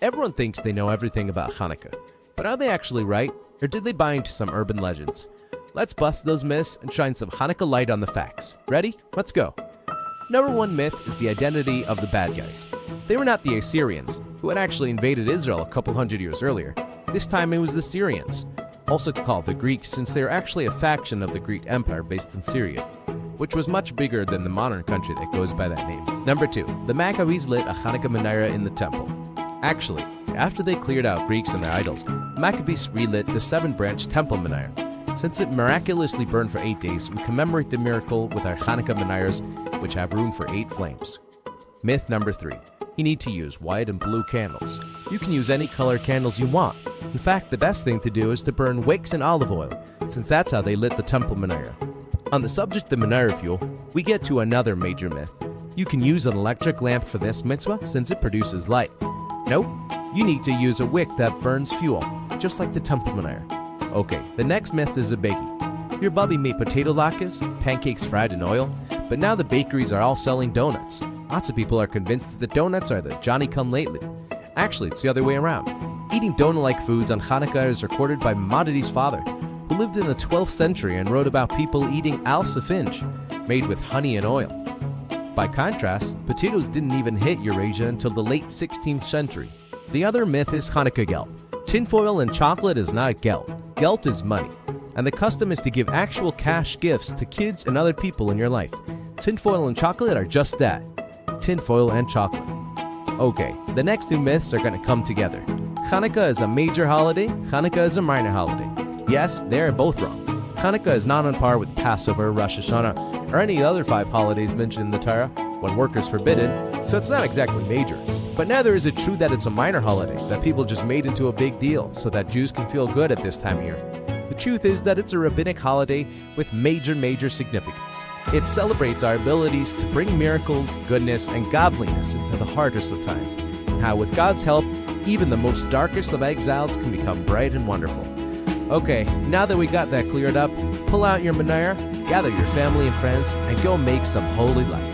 Everyone thinks they know everything about Hanukkah, but are they actually right, or did they buy into some urban legends? Let's bust those myths and shine some Hanukkah light on the facts. Ready? Let's go. Number 1 myth is the identity of the bad guys. They were not the Assyrians, who had actually invaded Israel a couple hundred years earlier. This time it was the Syrians, also called the Greeks since they were actually a faction of the Greek Empire based in Syria, which was much bigger than the modern country that goes by that name. Number 2, the Maccabees lit a Hanukkah menorah in the temple. Actually, after they cleared out Greeks and their idols, Maccabees relit the 7-branch temple menorah. Since it miraculously burned for 8 days, we commemorate the miracle with our Hanukkah menorahs, which have room for 8 flames. Myth number 3. You need to use white and blue candles. You can use any color candles you want. In fact, the best thing to do is to burn wicks and olive oil, since that's how they lit the temple menorah. On the subject of menorah fuel, we get to another major myth. You can use an electric lamp for this mitzvah since it produces light. Nope, you need to use a wick that burns fuel, just like the temple menorah. Okay, the next myth is a biggie. Your bubby made potato latkes, pancakes fried in oil, but now the bakeries are all selling donuts. Lots of people are convinced that the donuts are the Johnny-come-lately. Actually, it's the other way around. Eating donut-like foods on Hanukkah is recorded by Maimonides' father, who lived in the 12th century and wrote about people eating al-safinj, made with honey and oil. By contrast, potatoes didn't even hit Eurasia until the late 16th century. The other myth is Hanukkah Gelt. Tinfoil and chocolate is not Gelt. Gelt is money, and the custom is to give actual cash gifts to kids and other people in your life. Tinfoil and chocolate are just that, tinfoil and chocolate. Okay, the next 2 myths are going to come together. Hanukkah is a major holiday, Hanukkah is a minor holiday. Yes, they're both wrong. Hanukkah is not on par with Passover, Rosh Hashanah, or any other 5 holidays mentioned in the Torah, when work is forbidden, so it's not exactly major. But neither is it true that it's a minor holiday that people just made into a big deal so that Jews can feel good at this time of year. The truth is that it's a rabbinic holiday with major significance. It celebrates our abilities to bring miracles, goodness, and godliness into the hardest of times, and how with God's help, even the most darkest of exiles can become bright and wonderful. Okay, now that we got that cleared up, pull out your menorah, gather your family and friends, and go make some holy light.